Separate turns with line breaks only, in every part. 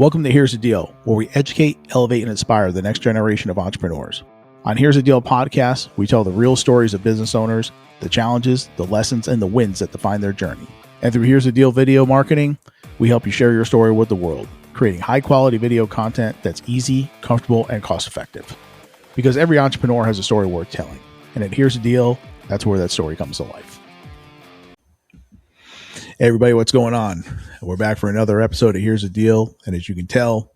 Welcome to Here's the Deal, where we educate, elevate, and inspire the next generation of entrepreneurs. On Here's the Deal podcast, we tell the real stories of business owners, the challenges, the lessons, and the wins that define their journey. And through Here's the Deal video marketing, we help you share your story with the world, creating high-quality video content that's easy, comfortable, and cost-effective. Because every entrepreneur has a story worth telling. And at Here's the Deal, that's where that story comes to life. Hey everybody, what's going on? We're back for another episode of Here's the Deal. And as you can tell,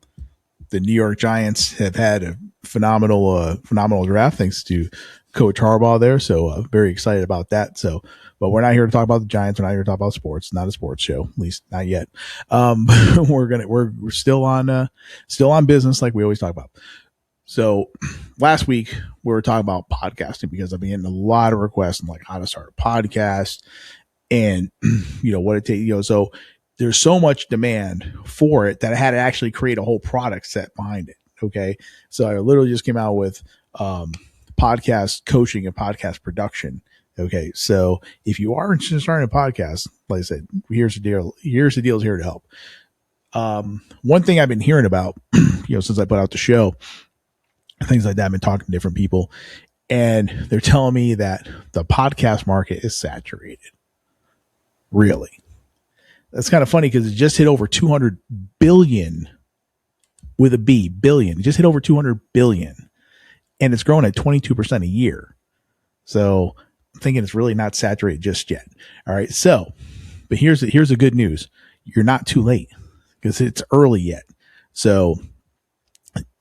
the New York Giants have had a phenomenal draft thanks to Coach Harbaugh there. So very excited about that. But we're not here to talk about the Giants. We're not here to talk about sports. Not a sports show, at least not yet. We're still on business like we always talk about. So last week we were talking about podcasting because I've been getting a lot of requests on like how to start a podcast and what it takes. So there's so much demand for it that I had to actually create a whole product set behind it. Okay. So I literally just came out with podcast coaching and podcast production. Okay. So if you are interested in starting a podcast, like I said, Here's the Deal. Here's the Deal is here to help. One thing I've been hearing about, since I put out the show, things like that, I've been talking to different people and they're telling me that the podcast market is saturated. Really? That's kind of funny because it just hit over 200 billion with a B, billion. It just hit over 200 billion and it's growing at 22% a year. So I'm thinking it's really not saturated just yet. All right. So, but here's the good news. You're not too late because it's early yet. So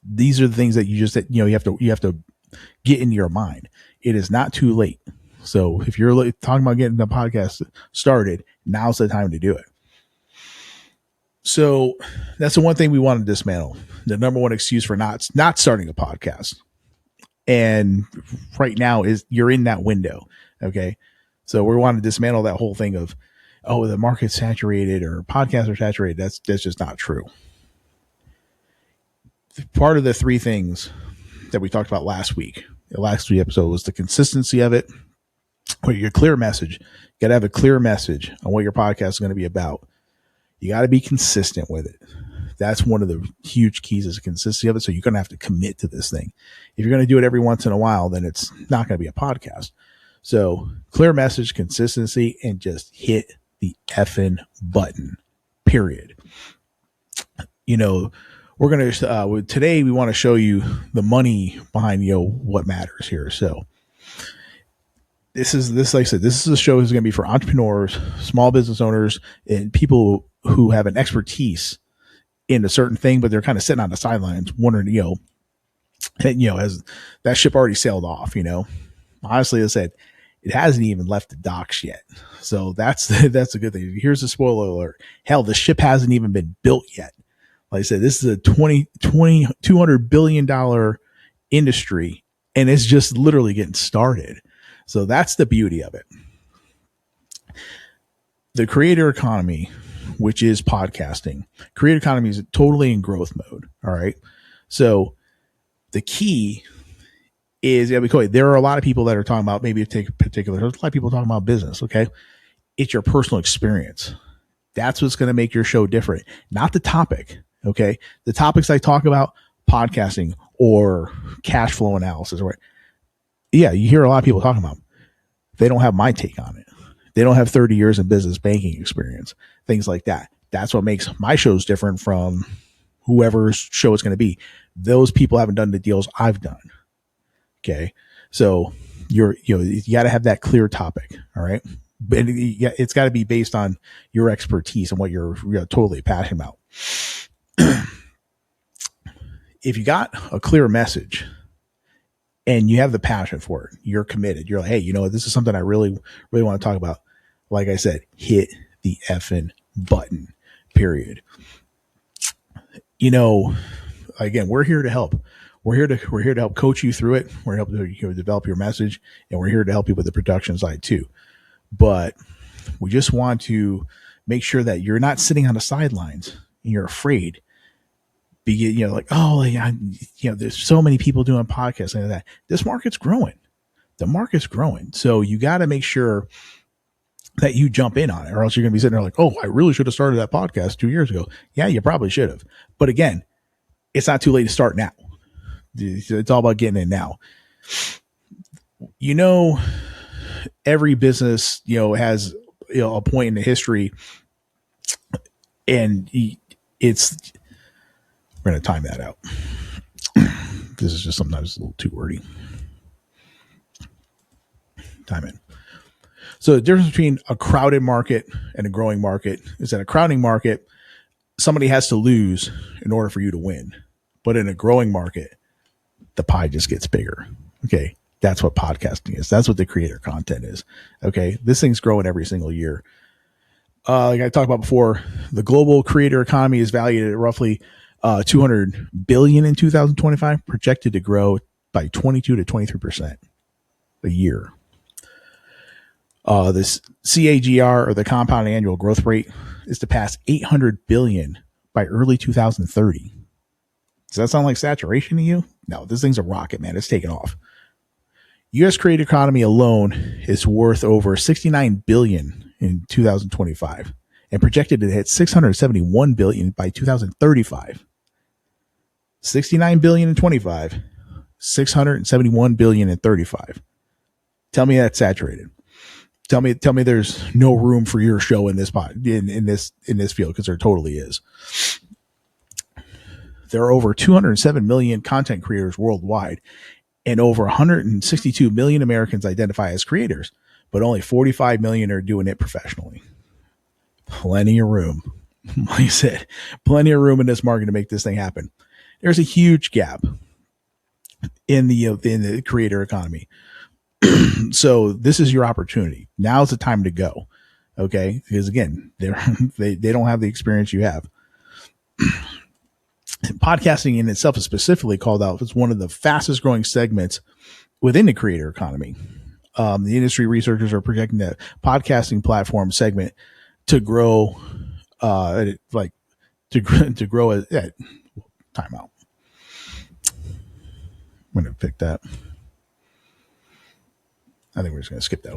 these are the things that you have to get into your mind. It is not too late. So if you're talking about getting the podcast started, now's the time to do it. So that's the one thing we want to dismantle. The number one excuse for not starting a podcast. And right now is you're in that window. Okay. So we want to dismantle that whole thing of, the market's saturated or podcasts are saturated. That's just not true. Part of the three things that we talked about last week, the last week episode, was the consistency of it. Or your clear message. You got to have a clear message on what your podcast is going to be about. You got to be consistent with it. That's one of the huge keys is the consistency of it. So you're going to have to commit to this thing. If you're going to do it every once in a while, then it's not going to be a podcast. So clear message, consistency, and just hit the effing button, period. We're going to, today we want to show you the money behind, what matters here. So like I said, this is a show that's going to be for entrepreneurs, small business owners, and people who have an expertise in a certain thing, but they're kind of sitting on the sidelines wondering, as that ship already sailed off, honestly, I said, it hasn't even left the docks yet. So that's a good thing. Here's the spoiler alert. Hell, the ship hasn't even been built yet. Like I said, this is a $200 billion industry and it's just literally getting started. So that's the beauty of it. The creator economy, which is podcasting, creator economy is totally in growth mode. All right. So the key is, there are a lot of people that are talking about, maybe take particular, there's a lot of people talking about business. Okay. It's your personal experience. That's what's going to make your show different, not the topic. Okay. The topics I talk about, podcasting or cash flow analysis, right? Yeah, you hear a lot of people talking about them. They don't have my take on it. They don't have 30 years of business banking experience, things like that. That's what makes my shows different from whoever's show it's going to be. Those people haven't done the deals I've done. Okay. So you got to have that clear topic. All right. But it's got to be based on your expertise and what you're totally passionate about. If you got a clear message, and you have the passion for it, you're committed. You're like, hey, this is something I really, really want to talk about. Like I said, hit the effing button, period. Again, we're here to help. We're here to help coach you through it. We're here to help you develop your message, and we're here to help you with the production side too. But we just want to make sure that you're not sitting on the sidelines and you're afraid. There's so many people doing podcasts and that. This market's growing. The market's growing. So you got to make sure that you jump in on it, or else you're going to be sitting there like, oh, I really should have started that podcast 2 years ago. Yeah, you probably should have. But again, it's not too late to start now. It's all about getting in now. Every business, has, a point in the history, and we're going to time that out. This is just sometimes a little too wordy. Time in. So the difference between a crowded market and a growing market is that a crowding market, somebody has to lose in order for you to win. But in a growing market, the pie just gets bigger. Okay. That's what podcasting is. That's what the creator content is. Okay. This thing's growing every single year. Like I talked about before, the global creator economy is valued at roughly 200 billion in 2025, projected to grow by 22 to 23% a year. This CAGR, or the compound annual growth rate, is to pass 800 billion by early 2030. Does that sound like saturation to you? No, this thing's a rocket, man. It's taking off. U.S. creator economy alone is worth over 69 billion in 2025 and projected to hit 671 billion by 2035. 69 billion in 25, 671 billion in 35. Tell me that's saturated. Tell me there's no room for your show in this in this field, because there totally is. There are over 207 million content creators worldwide, and over 162 million Americans identify as creators, but only 45 million are doing it professionally. Plenty of room. Like I said, plenty of room in this market to make this thing happen. There's a huge gap in the creator economy. So this is your opportunity. Now's the time to go. Okay. Because again, they don't have the experience you have. Podcasting in itself is specifically called out as one of the fastest growing segments within the creator economy. The industry researchers are projecting that podcasting platform segment to grow, to grow at timeout. I'm going to pick that. I think we're just going to skip that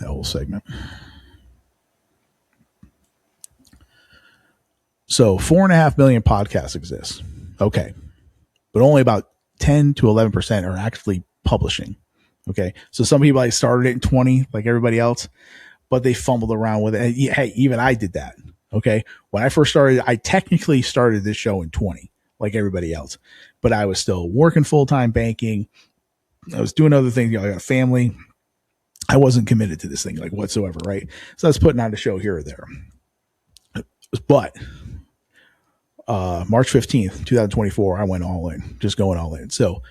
whole segment. So 4.5 million podcasts exist. Okay. But only about 10 to 11% are actually publishing. Okay. So some people started it in 20, like everybody else, but they fumbled around with it. And hey, even I did that. Okay. When I first started, I technically started this show in 20, like everybody else, but I was still working full-time, banking. I was doing other things. I got a family. I wasn't committed to this thing like whatsoever. Right. So I was putting on a show here or there, but March 15th, 2024, I went all in, just going all in. So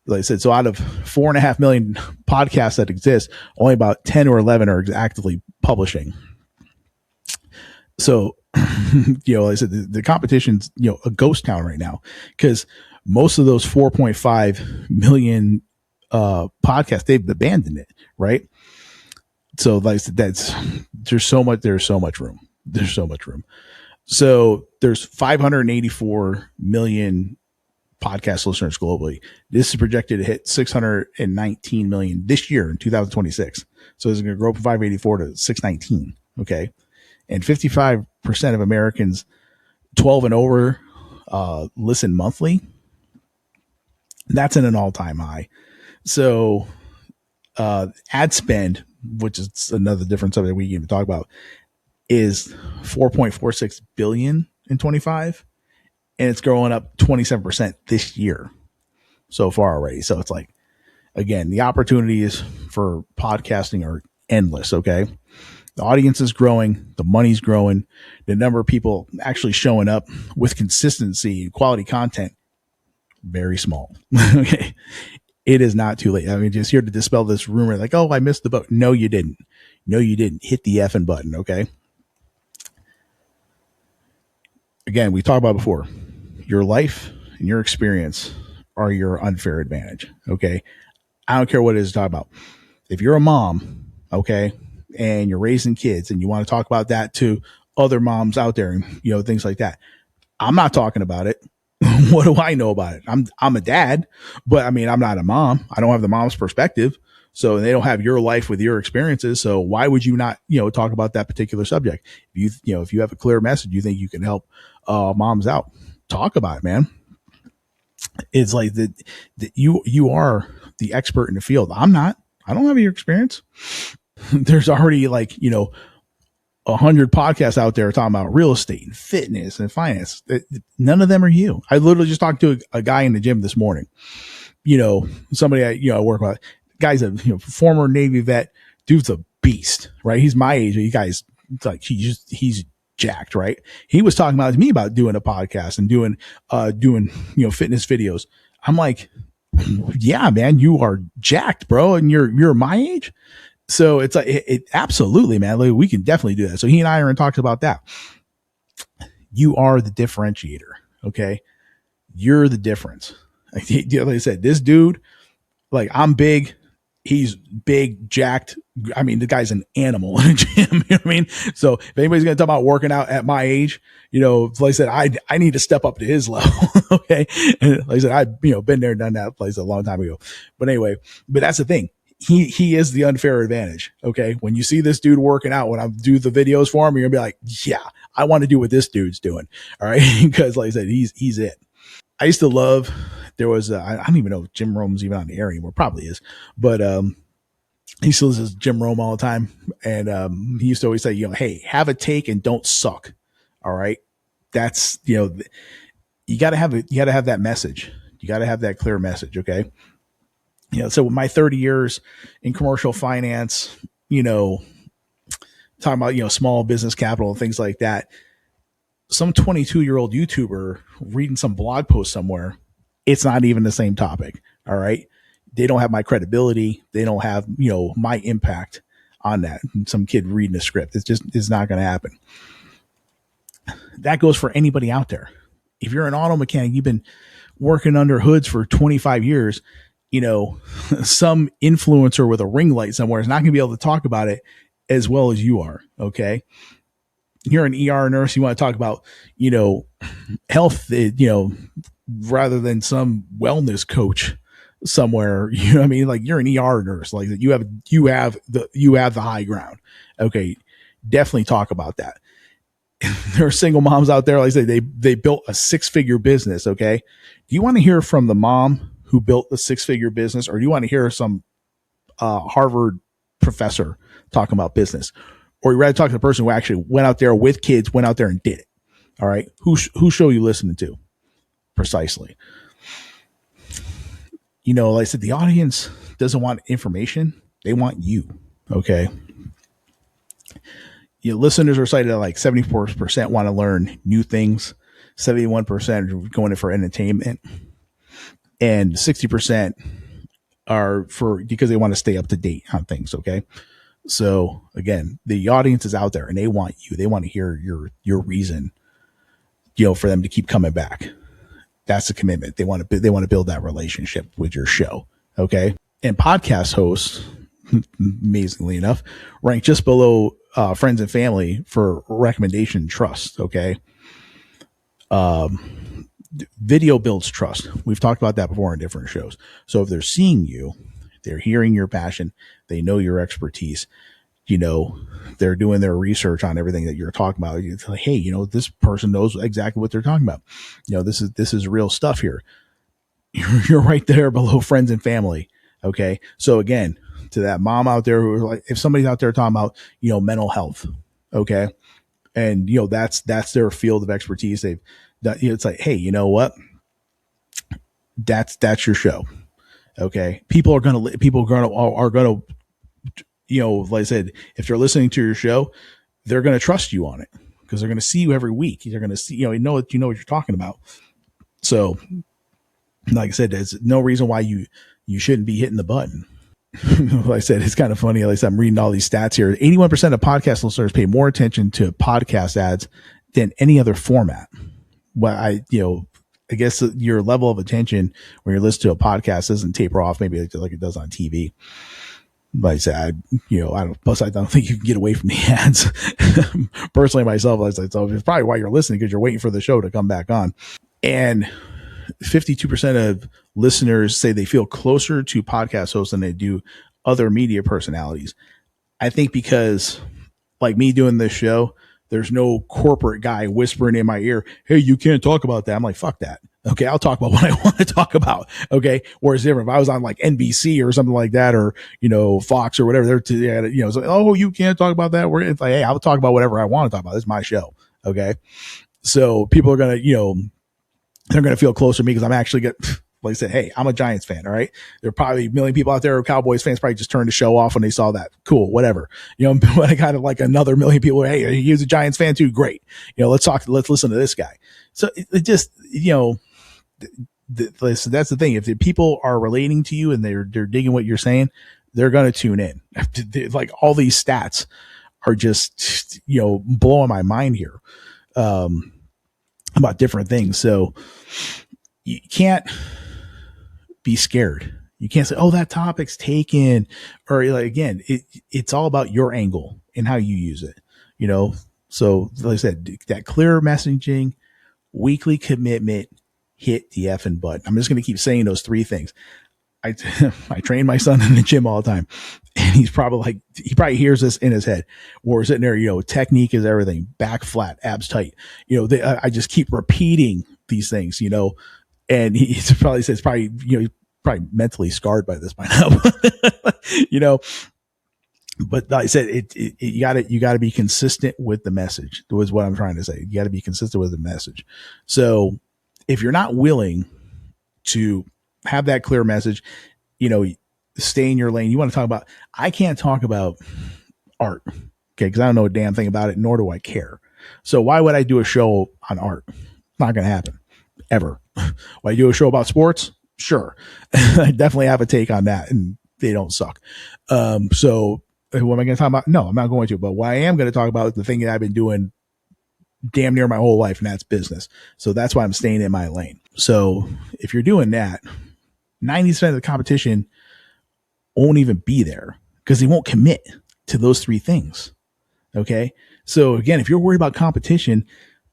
like I said, so out of 4.5 million podcasts that exist, only about 10 or 11 are actively publishing. So, like I said, the competition's, a ghost town right now, because most of those 4.5 million podcasts, they've abandoned it. Right. So like I said, there's so much room. There's so much room. So there's 584 million podcast listeners globally. This is projected to hit 619 million this year in 2026. So it's going to grow from 584 to 619. Okay. And 55% of Americans 12 and over listen monthly. That's in an all-time high. So ad spend, which is another different subject we can even talk about, is 4.46 billion in 25, and it's growing up 27% this year so far already. So it's like, again, the opportunities for podcasting are endless. Okay. The audience is growing, the money's growing, the number of people actually showing up with consistency and quality content, very small. Okay. It is not too late. I mean, just here to dispel this rumor like, oh, I missed the boat. No, you didn't. No, you didn't. Hit the effing button. Okay. Again, we talked about before, your life and your experience are your unfair advantage. Okay. I don't care what it is to talk about. If you're a mom, okay, and you're raising kids and you want to talk about that to other moms out there and, things like that, I'm not talking about it. What do I know about it? I'm a dad, but I mean, I'm not a mom. I don't have the mom's perspective. So they don't have your life with your experiences. So why would you not, talk about that particular subject? If you have a clear message, you think you can help moms out, talk about it, man. It's like that you are the expert in the field. I'm not. I don't have your experience. There's already 100 podcasts out there talking about real estate and fitness and finance. None of them are you. I literally just talked to a guy in the gym this morning. Somebody I work with. Guy's a former Navy vet. Dude's a beast, right? He's my age. You guys, he's jacked, right? He was talking about me about doing a podcast and doing fitness videos. I'm like, yeah, man, you are jacked, bro, and you're my age. So it's like, it absolutely, man. Like, we can definitely do that. So he and I are in talks about that. You are the differentiator. Okay. You're the difference. Like I said, this dude, I'm big. He's big, jacked. I mean, the guy's an animal in a gym. You know what I mean? So if anybody's going to talk about working out at my age, like I said, I need to step up to his level. Okay. And like I said, I've, been there, done that place a long time ago. But anyway, that's the thing. He is the unfair advantage. Okay. When you see this dude working out, when I do the videos for him, you're gonna be like, yeah, I want to do what this dude's doing. All right. Because like I said, he's it. I used to love, there was, I don't even know if Jim Rome's even on the air anymore. Probably is. But, he still says Jim Rome all the time. And, he used to always say, hey, have a take and don't suck. All right. That's, you gotta have that message. You gotta have that clear message. Okay. So with my 30 years in commercial finance, talking about, small business capital and things like that, some 22-year-old YouTuber reading some blog post somewhere, it's not even the same topic. All right. They don't have my credibility. They don't have, my impact on that. Some kid reading a script. It's not going to happen. That goes for anybody out there. If you're an auto mechanic, you've been working under hoods for 25 years, some influencer with a ring light somewhere is not going to be able to talk about it as well as you are. Okay. You're an ER nurse. You want to talk about, health, rather than some wellness coach somewhere, what I mean? Like, you're an ER nurse, like you have the high ground. Okay. Definitely talk about that. There are single moms out there. Like I say, they built a 6-figure business. Okay. Do you want to hear from the mom who built the 6-figure business, or do you want to hear some Harvard professor talking about business, or you rather talk to the person who actually went out there with kids, went out there and did it? All right. Who show you listening to? Precisely. Like I said, the audience doesn't want information. They want you. Okay. Listeners are cited at like 74% want to learn new things. 71% are going in for entertainment, and 60% are because they want to stay up to date on things. Okay. So again, the audience is out there and they want you. They want to hear your reason, for them to keep coming back. That's a commitment. They want to build that relationship with your show. Okay. And podcast hosts, amazingly enough, rank just below friends and family for recommendation trust. Okay. Video builds trust. We've talked about that before in different shows. So if they're seeing you, they're hearing your passion, they know your expertise, they're doing their research on everything that you're talking about. It's like, hey, this person knows exactly what they're talking about. This is real stuff here. You're right there below friends and family. Okay. So again, to that mom out there who, like, if somebody's out there talking about, mental health, okay, and that's their field of expertise. It's like, hey, you know what? That's your show. Okay. People are gonna, like I said, if they're listening to your show, they're going to trust you on it because they're going to see you every week. They're going to see, you know what you're talking about. So like I said, there's no reason why you shouldn't be hitting the button. Like I said, it's kind of funny. Like I said, I'm reading all these stats here. 81% of podcast listeners pay more attention to podcast ads than any other format. Well, I guess your level of attention when you're listening to a podcast doesn't taper off maybe like it does on TV. But I said, I don't think you can get away from the ads. Personally, myself, I was like, so it's probably why you're listening, because you're waiting for the show to come back on. And 52% of listeners say they feel closer to podcast hosts than they do other media personalities. I think because like me doing this show, there's no corporate guy whispering in my ear, "Hey, you can't talk about that." I'm like, fuck that. Okay, I'll talk about what I want to talk about. Okay, whereas different if I was on like NBC or something like that, or Fox or whatever, it's like, oh, you can't talk about that. It's like, hey, I'll talk about whatever I want to talk about. This is my show. Okay, so people are gonna they're gonna feel closer to me because I'm actually good. Like I said, hey, I'm a Giants fan. All right. There are probably a million people out there who are Cowboys fans probably just turned the show off when they saw that. Cool, whatever. But I got like another million people. Hey, he's a Giants fan too. Great. Let's listen to this guy. So it just, that's the thing. If the people are relating to you and they're digging what you're saying, they're going to tune in. Like all these stats are just, blowing my mind here, about different things. So you can't be scared. You can't say, "Oh, that topic's taken," or like, again, it's all about your angle and how you use it. So like I said, that clear messaging, weekly commitment, hit the effing button. I'm just going to keep saying those three things. I train my son in the gym all the time, and he probably hears this in his head. We're sitting there, technique is everything, back flat, abs tight. I just keep repeating these things, and he probably says probably mentally scarred by this by now. But like I said, you gotta be consistent with the message was what I'm trying to say. You gotta be consistent with the message. So if you're not willing to have that clear message, stay in your lane. You want to talk about, I can't talk about art. Okay. Cause I don't know a damn thing about it, nor do I care. So why would I do a show on art? Not going to happen ever. Why do a show about sports? Sure. I definitely have a take on that, and they don't suck. So what am I going to talk about? No, I'm not going to, but what I am going to talk about is the thing that I've been doing damn near my whole life, and that's business. So that's why I'm staying in my lane. So if you're doing that, 90% of the competition won't even be there because they won't commit to those three things. Okay. So again, if you're worried about competition,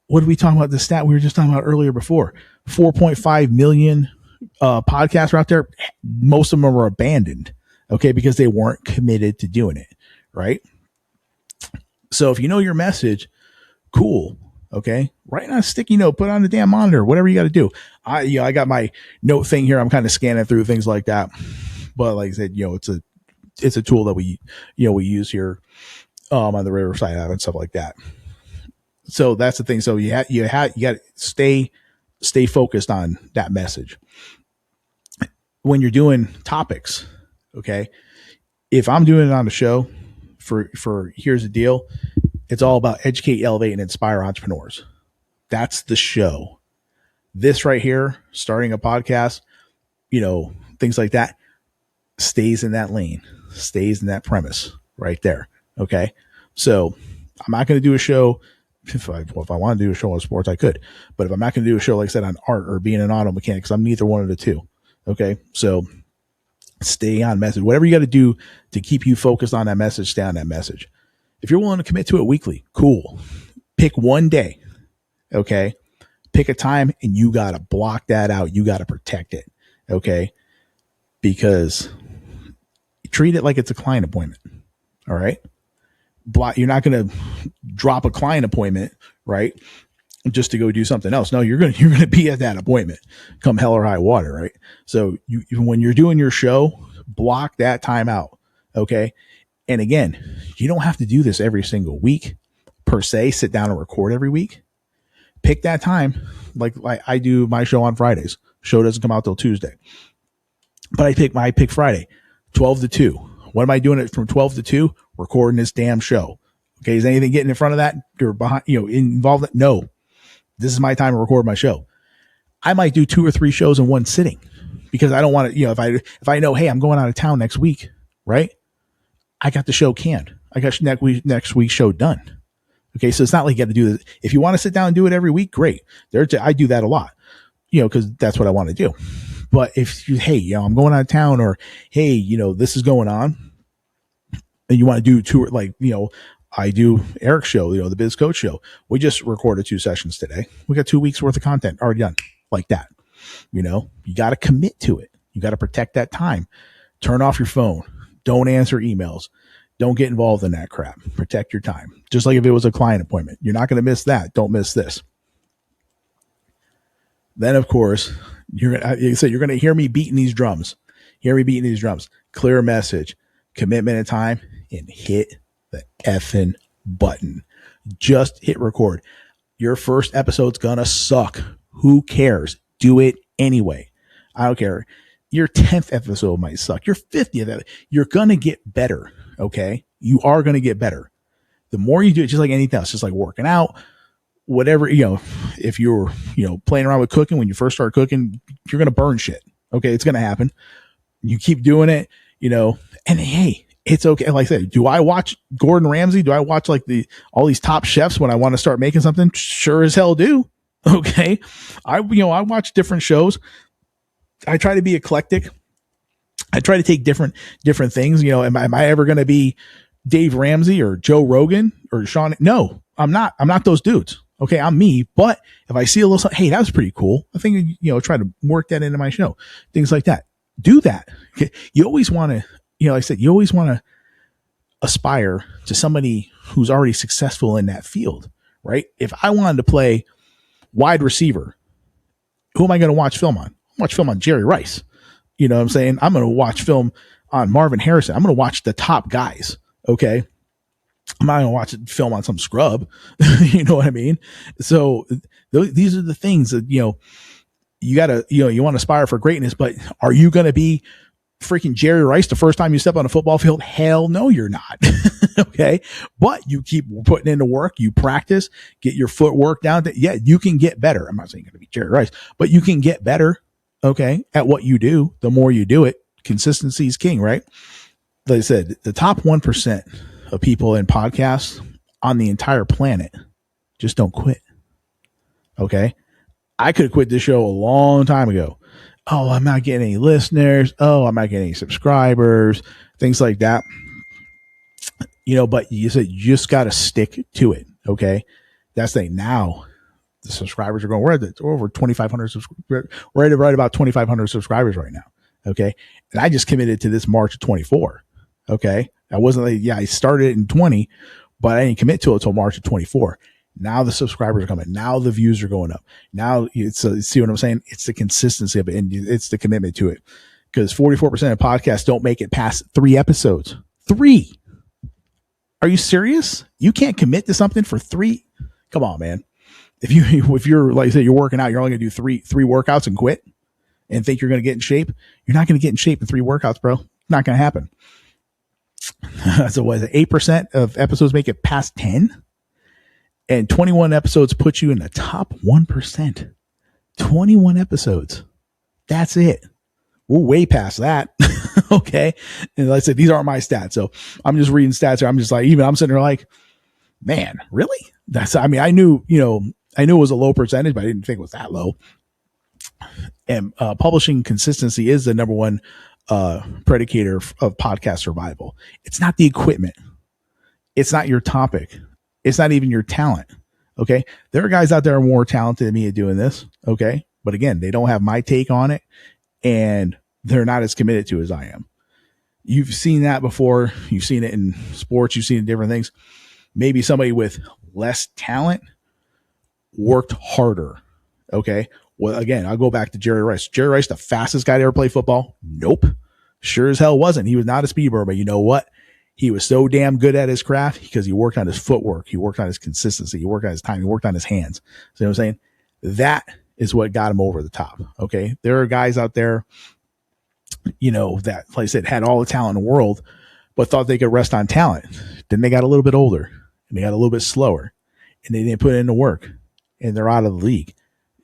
what are we talking about? The stat we were just talking about earlier before, 4.5 million podcasts are out there. Most of them are abandoned. Okay. Because they weren't committed to doing it. Right. So if you know your message, cool. Okay. Write on a sticky note, put it on the damn monitor, whatever you got to do. I got my note thing here. I'm kind of scanning through things like that. But like I said, it's a tool that we use here, on the Riverside app and stuff like that. So that's the thing. So you got to stay focused on that message when you're doing topics. Okay. If I'm doing it on the show for here's the deal. It's all about educate, elevate, and inspire entrepreneurs. That's the show. This right here, starting a podcast, things like that, stays in that lane, stays in that premise right there. Okay. So I'm not going to do a show. If I want to do a show on sports, I could, but if I'm not going to do a show, like I said, on art or being an auto mechanic, because I'm neither one of the two. Okay. So stay on message, whatever you got to do to keep you focused on that message, stay on that message. If you're willing to commit to it weekly, cool. Pick one day. Okay. Pick a time, and you got to block that out. You got to protect it. Okay. Because treat it like it's a client appointment. All right. You're not going to drop a client appointment, right, just to go do something else. No, you're going to be at that appointment come hell or high water. Right. So when you're doing your show, block that time out. Okay. And again, you don't have to do this every single week per se, sit down and record every week. Pick that time. Like I do my show on Fridays. Show doesn't come out till Tuesday, but I pick Friday, 12 to 2. What am I doing it from 12 to 2? Recording this damn show. Okay. Is anything getting in front of that or behind, involved? No, this is my time to record my show. I might do 2 or 3 shows in one sitting because I don't want to, if I know, hey, I'm going out of town next week, right? I got the show canned. I got next week's show done. Okay. So it's not like you got to do this. If you want to sit down and do it every week, great. I do that a lot, cause that's what I want to do. But if hey, I'm going out of town, or, hey, this is going on, and you want to do 2, like, I do Eric's show, the Biz Coach show. We just recorded 2 sessions today. We got 2 weeks worth of content already done like that. You got to commit to it. You got to protect that time. Turn off your phone. Don't answer emails. Don't get involved in that crap. Protect your time. Just like if it was a client appointment, you're not going to miss that. Don't miss this. Then, of course, you're going to hear me beating these drums. Clear message, commitment and time, and hit the effing button. Just hit record. Your first episode's going to suck. Who cares? Do it anyway. I don't care. Your 10th episode might suck. Your 50th, you're going to get better. Okay. You are going to get better. The more you do it, just like anything else, just like working out, whatever, if you're, playing around with cooking, when you first start cooking, you're going to burn shit. Okay. It's going to happen. You keep doing it, and hey, it's okay. Like I said, do I watch Gordon Ramsay? Do I watch like all these top chefs when I want to start making something? Sure as hell do. Okay. I watch different shows. I try to be eclectic. I try to take different things. Am I ever going to be Dave Ramsey or Joe Rogan or Sean? No, I'm not. I'm not those dudes. Okay, I'm me. But if I see a little, hey, that was pretty cool. I think try to work that into my show. Things like that. Do that. Okay? You always want to, like I said, you always want to aspire to somebody who's already successful in that field, right? If I wanted to play wide receiver, who am I going to watch film on? Watch film on Jerry Rice. You know what I'm saying? I'm going to watch film on Marvin Harrison. I'm going to watch the top guys. Okay. I'm not going to watch film on some scrub. You know what I mean? So these are the things that, you gotta, you want to aspire for greatness, but are you going to be freaking Jerry Rice the first time you step on a football field? Hell no, you're not. Okay. But you keep putting in the work, you practice, get your footwork down. Yeah, you can get better. I'm not saying you're going to be Jerry Rice, but you can get better. Okay. At what you do, the more you do it, consistency is king, right? Like I said, the top 1% of people in podcasts on the entire planet just don't quit. Okay. I could have quit this show a long time ago. Oh, I'm not getting any listeners. Oh, I'm not getting any subscribers, things like that. But you said you just got to stick to it. Okay. That's the thing. Now the subscribers are going, we're over 2,500. We're at right about 2,500 subscribers right now. Okay. And I just committed to this March of 24. Okay. I wasn't like, I started it in 20, but I didn't commit to it until March of 24. Now the subscribers are coming. Now the views are going up. Now see what I'm saying? It's the consistency of it, and it's the commitment to it. Because 44% of podcasts don't make it past 3 episodes. 3. Are you serious? You can't commit to something for 3? Come on, man. If you're like I said, you're working out, you're only gonna do three workouts and quit and think you're gonna get in shape. You're not gonna get in shape in 3 workouts, bro. Not gonna happen. So what is it? 8% of episodes make it past 10? And 21 episodes put you in the top 1%. 21 episodes. That's it. We're way past that. Okay. And like I said, these aren't my stats. So I'm just reading stats here. I'm just like, I'm sitting there like, man, really? I knew it was a low percentage, but I didn't think it was that low. And publishing consistency is the number one predicator of podcast survival. It's not the equipment. It's not your topic. It's not even your talent. Okay. There are guys out there more talented than me at doing this. Okay. But again, they don't have my take on it and they're not as committed to as I am. You've seen that before. You've seen it in sports. You've seen it in different things. Maybe somebody with less talent worked harder. Okay. Well, again, I'll go back to Jerry Rice. Jerry Rice, the fastest guy to ever play football? Nope. Sure as hell wasn't. He was not a speed burner, but you know what? He was so damn good at his craft because he worked on his footwork. He worked on his consistency. He worked on his time. He worked on his hands. So you know what I'm saying? That is what got him over the top. Okay. There are guys out there, that, like I said, had all the talent in the world, but thought they could rest on talent. Then they got a little bit older and they got a little bit slower and they didn't put in the work and they're out of the league.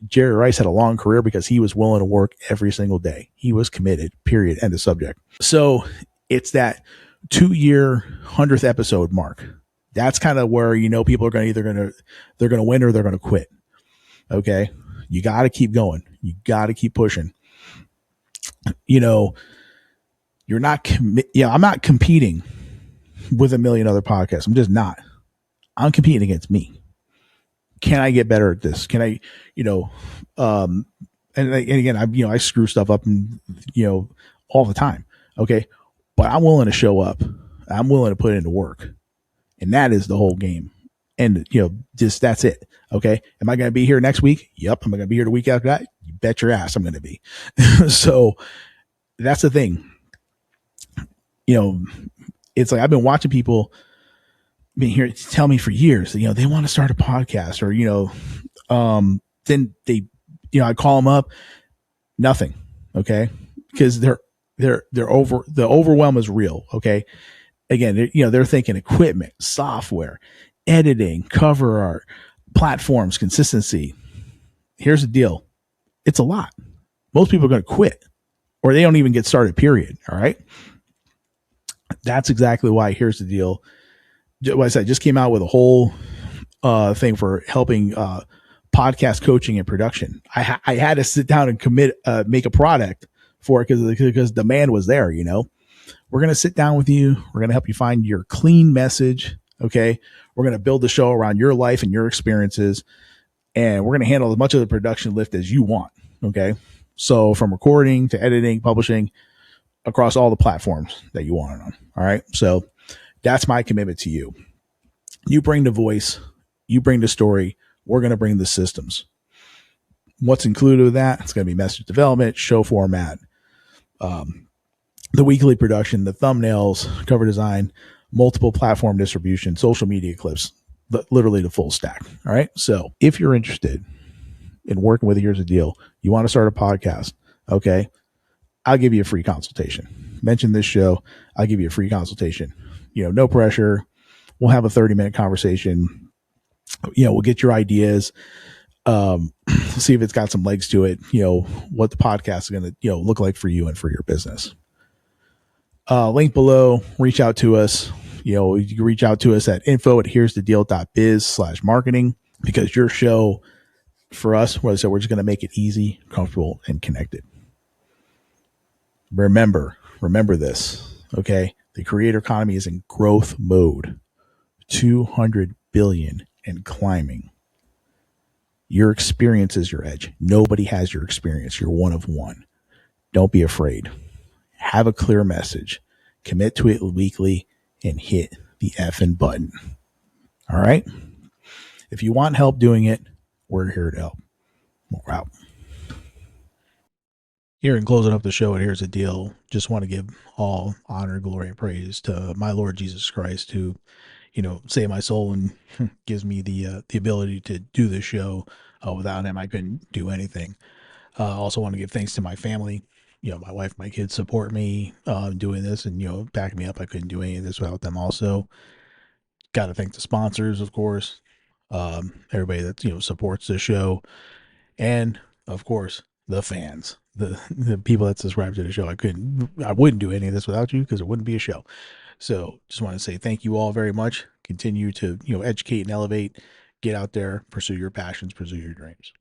Jerry Rice had a long career because he was willing to work every single day. He was committed, period. End of subject. So it's that 2-year 100th episode mark. That's kind of where, people are they're going to win or they're going to quit. Okay. You got to keep going. You got to keep pushing. You're not I'm not competing with a million other podcasts. I'm just not. I'm competing against me. Can I get better at this? Can I, and again, I screw stuff up and, all the time. Okay. but I'm willing to show up. I'm willing to put into work. And that is the whole game. And, just that's it. Okay. Am I going to be here next week? Yep. Am I going to be here the week after that? You bet your ass I'm going to be. So that's the thing. It's like I've been watching people been here tell me for years, they want to start a podcast or, then they, I call them up, nothing. Okay. Because the overwhelm is real. Okay. Again, they're thinking equipment, software, editing, cover art, platforms, consistency. Here's the deal. It's a lot. Most people are going to quit or they don't even get started, period. All right. That's exactly why. Here's the deal. What I said, just came out with a whole thing for helping podcast coaching and production. I had to sit down and commit, make a product for it because demand was there. We're going to sit down with you. We're going to help you find your clean message. Okay. We're going to build the show around your life and your experiences. And we're going to handle as much of the production lift as you want. Okay. So from recording to editing, publishing across all the platforms that you want it on. All right. So that's my commitment to you. You bring the voice, you bring the story. We're going to bring the systems. What's included with that? It's going to be message development, show format, the weekly production, the thumbnails, cover design, multiple platform distribution, social media clips, literally the full stack. All right. So if you're interested in working with Here's the Deal, you want to start a podcast. Okay. I'll give you a free consultation. Mention this show. I'll give you a free consultation. No pressure. We'll have a 30-minute conversation. We'll get your ideas. See if it's got some legs to it. What the podcast is going to, look like for you and for your business. Link below, reach out to us. You can reach out to us at info@here'sthedeal.biz/marketing because your show for us, we're just going to make it easy, comfortable, and connected. Remember this. Okay. The creator economy is in growth mode, 200 billion and climbing. Your experience is your edge. Nobody has your experience. You're one of one. Don't be afraid. Have a clear message, commit to it weekly, and hit the effing button. All right. If you want help doing it, we're here to help. We're out. Here in closing up the show, and here's the deal. Just want to give all honor, glory, and praise to my Lord Jesus Christ, who, saved my soul and gives me the ability to do this show. Without him, I couldn't do anything. Also want to give thanks to my family. My wife, my kids support me doing this and, backing me up. I couldn't do any of this without them also. Got to thank the sponsors, of course. Everybody that, supports the show. And, of course, the fans, the people that subscribe to the show. I wouldn't do any of this without you because it wouldn't be a show. So just want to say thank you all very much. Continue to, educate and elevate. Get out there, pursue your passions, pursue your dreams.